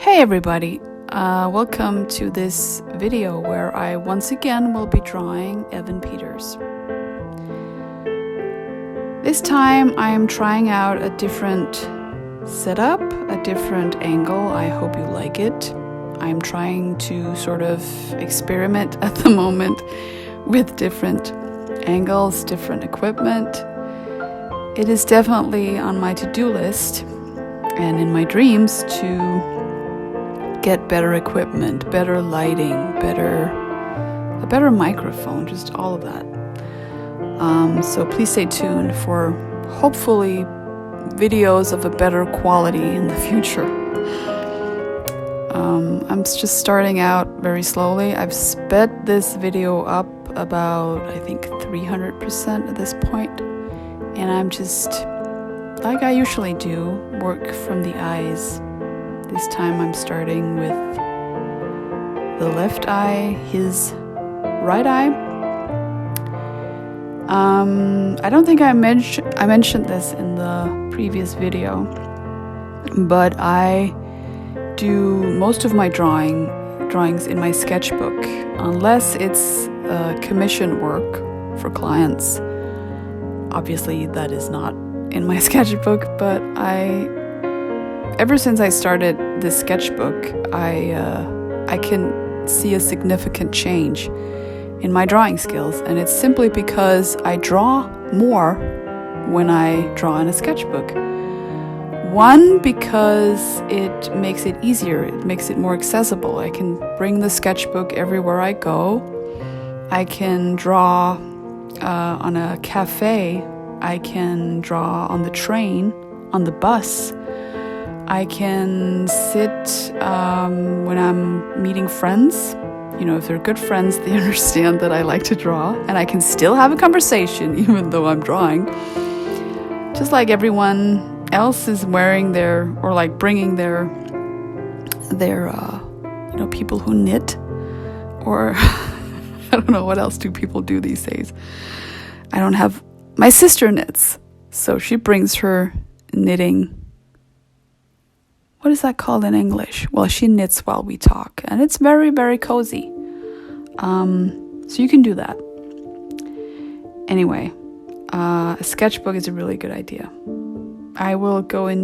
Hey everybody, welcome to this video where I once again will be drawing Evan Peters. This time I am trying out a different setup, a different angle. I hope you like it. I'm trying to sort of experiment at the moment with different angles, different equipment. It is definitely on my to-do list and in my dreams to get better equipment, better lighting, a better microphone, just all of that. So please stay tuned for hopefully videos of a better quality in the future. I'm just starting out very slowly. I've sped this video up about, I think, 300% at this point. And I'm just, like I usually do, work from the eyes. This time I'm starting with the left eye, his right eye. I don't think I mentioned this in the previous video, but I do most of my drawings in my sketchbook, unless it's commission work for clients. Obviously, that is not in my sketchbook, but ever since I started this sketchbook, I can see a significant change in my drawing skills, and it's simply because I draw more when I draw in a sketchbook. One, because it makes it easier, it makes it more accessible. I can bring the sketchbook everywhere I go. I can draw on a cafe. I can draw on the train, on the bus. I can sit when I'm meeting friends. You know, if they're good friends, they understand that I like to draw, and I can still have a conversation even though I'm drawing. Just like everyone else is wearing bringing their people who knit, or I don't know, what else do people do these days? My sister knits, so she brings her knitting. What is that called in English? Well, she knits while we talk, and it's very, very cozy. So you can do that. Anyway, a sketchbook is a really good idea. I will come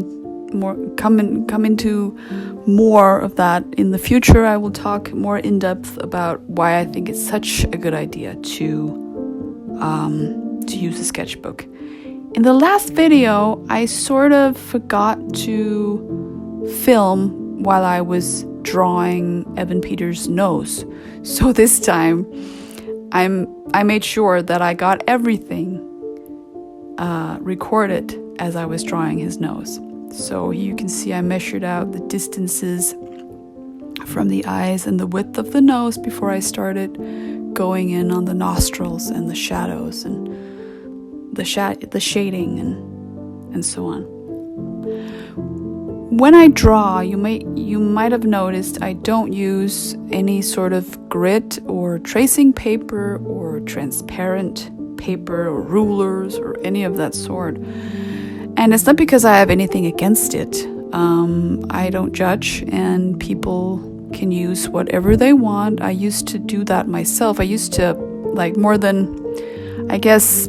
into more of that in the future. I will talk more in depth about why I think it's such a good idea to use a sketchbook. In the last video, I sort of forgot to film while I was drawing Evan Peters' nose. So this time, I made sure that I got everything recorded as I was drawing his nose. So you can see I measured out the distances from the eyes and the width of the nose before I started going in on the nostrils and the shadows and the shading and so on. When I draw, you might have noticed I don't use any sort of grit or tracing paper or transparent paper or rulers or any of that sort. And it's not because I have anything against it. I don't judge, and people can use whatever they want. I used to do that myself. I used to, more than, I guess,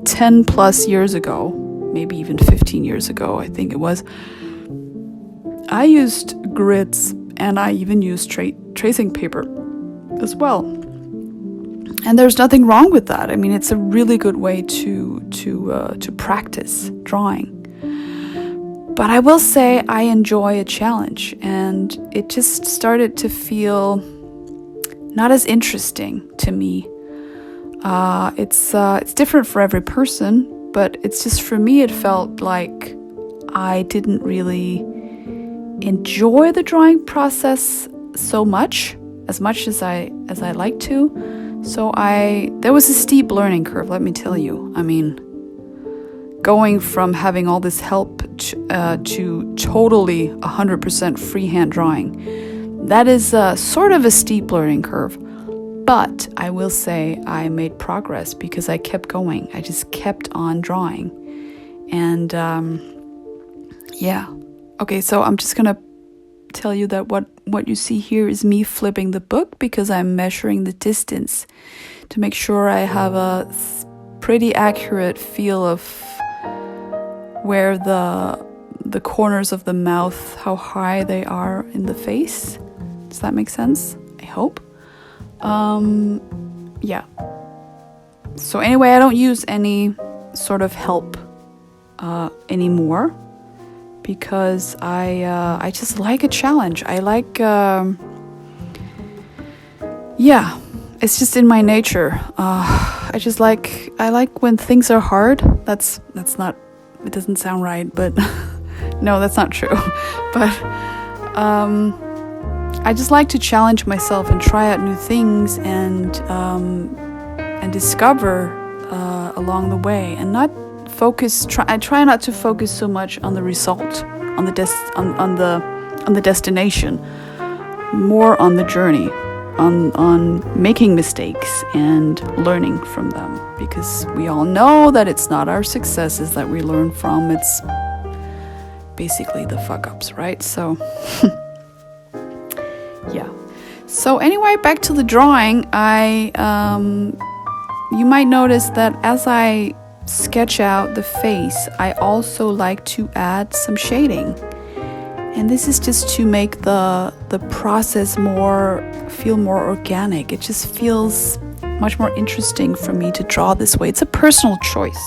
10 plus years ago, maybe even 15 years ago, I think it was, I used grits, and I even used tracing paper as well. And there's nothing wrong with that. I mean, it's a really good way to practice drawing. But I will say I enjoy a challenge, and it just started to feel not as interesting to me. It's different for every person, but it's just, for me, it felt like I didn't really enjoy the drawing process so much as I like to. So there was a steep learning curve, let me tell you. I mean, going from having all this help to totally 100% freehand drawing, that is sort of a steep learning curve. But I will say I made progress because I kept going. I just kept on drawing. And yeah. Okay, so I'm just gonna tell you that what you see here is me flipping the book, because I'm measuring the distance to make sure I have a pretty accurate feel of where the corners of the mouth, how high they are in the face. Does that make sense? I hope. Yeah. So anyway, I don't use any sort of help anymore, because I just like a challenge. I like it's just in my nature. I like when things are hard. That's not, it doesn't sound right, but no, that's not true. But I just like to challenge myself and try out new things and discover along the way, and not focus. I try not to focus so much on the result, on the destination, more on the journey, on making mistakes and learning from them, because we all know that it's not our successes that we learn from. It's basically the fuck-ups, right? So yeah. So anyway, back to the drawing. You might notice that as I sketch out the face, I also like to add some shading. And this is just to make the process feel more organic. It just feels much more interesting for me to draw this way. It's a personal choice,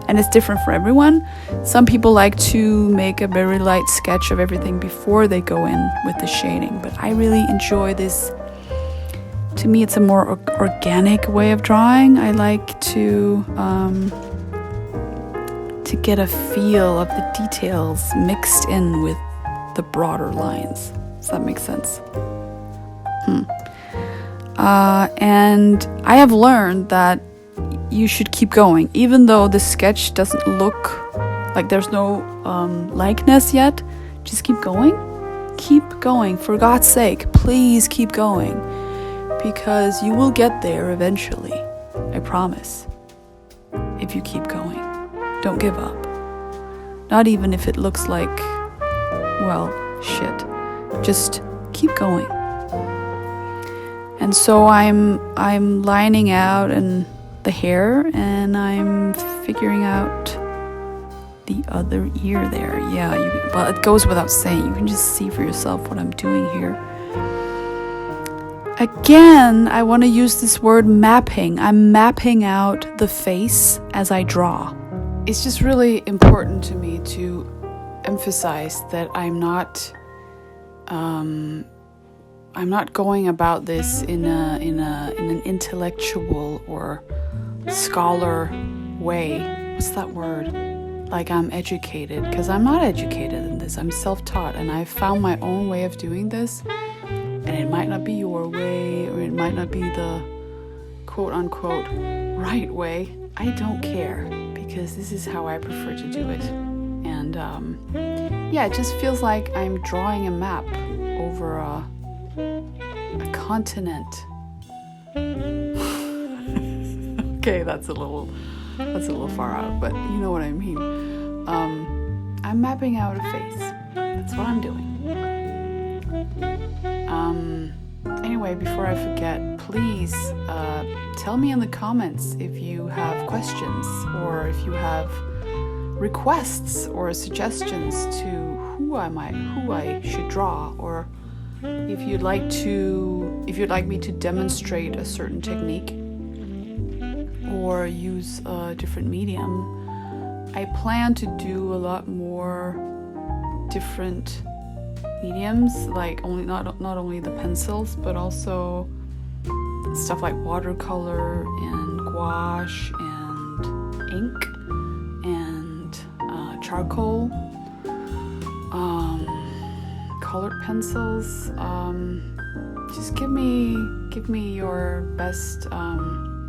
and it's different for everyone. Some people like to make a very light sketch of everything before they go in with the shading, but I really enjoy this. To me, it's a more organic way of drawing. I like to get a feel of the details mixed in with the broader lines. Does that make sense? And I have learned that you should keep going, even though the sketch doesn't look like there's no likeness yet. Just keep going. Keep going. For God's sake, please keep going, because you will get there eventually. I promise. If you keep going, don't give up. Not even if it looks like, well, shit. Just keep going. And so I'm lining out and the hair, and I'm figuring out the other ear there. Yeah, well, it goes without saying. You can just see for yourself what I'm doing here. Again, I want to use this word mapping. I'm mapping out the face as I draw. It's just really important to me to emphasize that I'm not going about this in an intellectual or scholar way. What's that word? Like I'm educated, because I'm not educated in this. I'm self-taught, and I've found my own way of doing this. And it might not be your way, or it might not be the quote-unquote right way. I don't care, because this is how I prefer to do it. And yeah, it just feels like I'm drawing a map over a continent. Okay, that's a little far out, but you know what I mean. I'm mapping out a face. That's what I'm doing. Anyway, before I forget, please tell me in the comments if you have questions, or if you have requests or suggestions to who I should draw, or if you'd like me to demonstrate a certain technique or use a different medium. I plan to do a lot more different mediums, like not only the pencils, but also stuff like watercolor and gouache and ink and charcoal, colored pencils. Just give me your best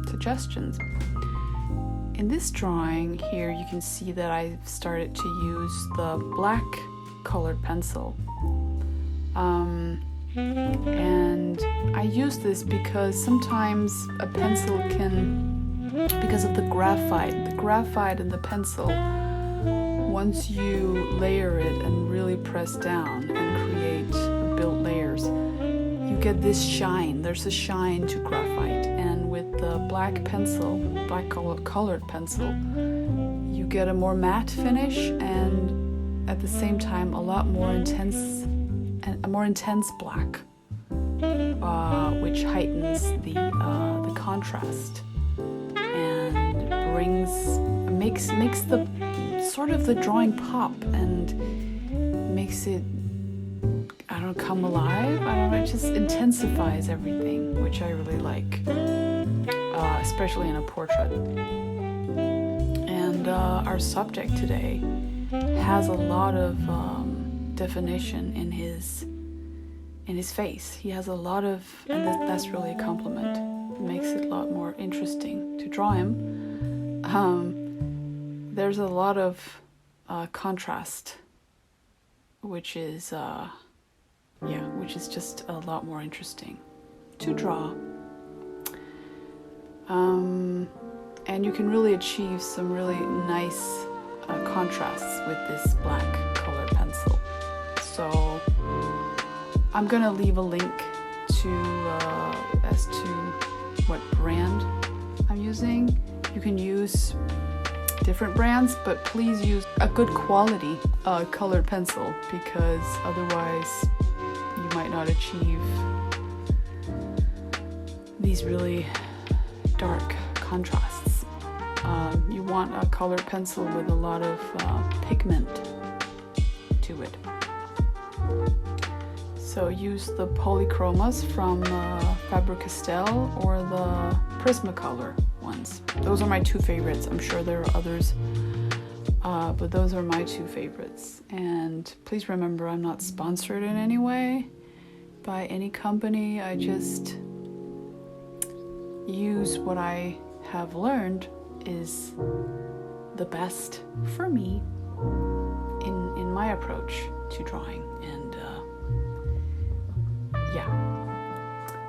suggestions. In this drawing here, you can see that I've started to use the black colored pencil. And I use this because sometimes a pencil can, because of the graphite in the pencil once you layer it and really press down and create or build layers, you get this shine. There's a shine to graphite, and with the black pencil, black colored pencil, you get a more matte finish, and at the same time a lot more intense, and a more intense black, which heightens the contrast and makes the sort of the drawing pop and makes it, I don't know, come alive. I don't know, it just intensifies everything, which I really like, especially in a portrait. And our subject today has a lot of definition in his face. He has a lot of, and that's really a compliment. It makes it a lot more interesting to draw him. There's a lot of contrast, which is just a lot more interesting to draw. And you can really achieve some really nice contrasts with this black colored pencil. So I'm gonna leave a link as to what brand I'm using. You can use different brands, but please use a good quality colored pencil, because otherwise you might not achieve these really dark contrasts. You want a colored pencil with a lot of pigment to it. So use the polychromas from Faber-Castell or the Prismacolor ones. Those are my two favorites. I'm sure there are others, but those are my two favorites. And please remember, I'm not sponsored in any way by any company. I just use what I have learned is the best for me in my approach to drawing. And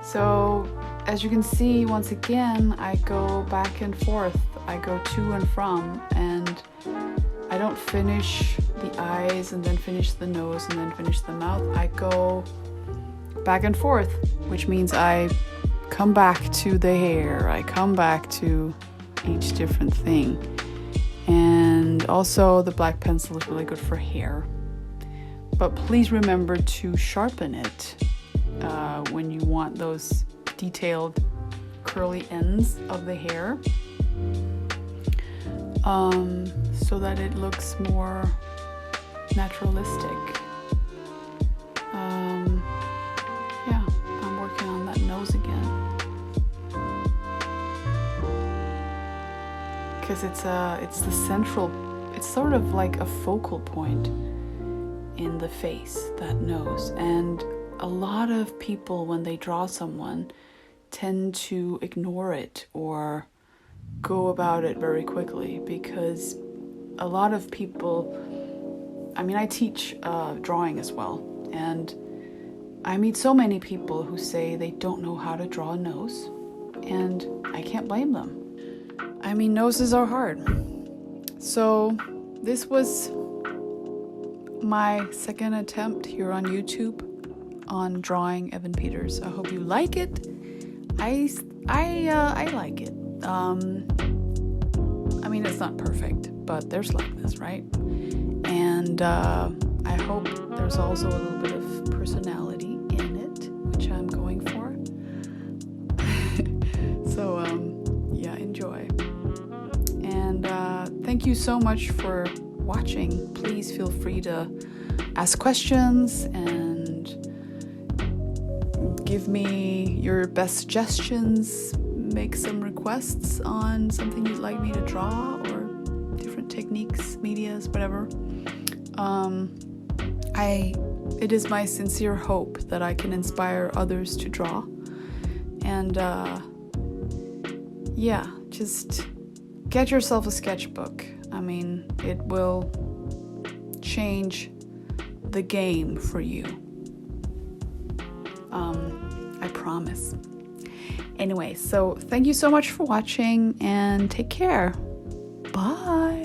so as you can see, once again, I go back and forth. I go to and from, and I don't finish the eyes and then finish the nose and then finish the mouth. I go back and forth, which means I come back to the hair. I come back to each different thing. And also the black pencil is really good for hair. But please remember to sharpen it when you want those detailed curly ends of the hair, so that it looks more naturalistic. I'm working on that nose again, because it's the central, it's sort of like a focal point in the face, that nose. And a lot of people, when they draw someone, tend to ignore it or go about it very quickly, because a lot of people, I mean, I teach drawing as well, and I meet so many people who say they don't know how to draw a nose, and I can't blame them. I mean, noses are hard. So this was my second attempt here on YouTube on drawing Evan Peters. I hope you like it. I like it. I mean, it's not perfect, but there's likeness, right? And I hope there's also a little bit of personality in it, which I'm going for. So enjoy. And thank you so much for watching. Please feel free to ask questions and give me your best suggestions. Make some requests on something you'd like me to draw, or different techniques, medias, whatever. It is my sincere hope that I can inspire others to draw. And just get yourself a sketchbook. I mean, it will change the game for you. I promise. Anyway, so thank you so much for watching, and take care. Bye.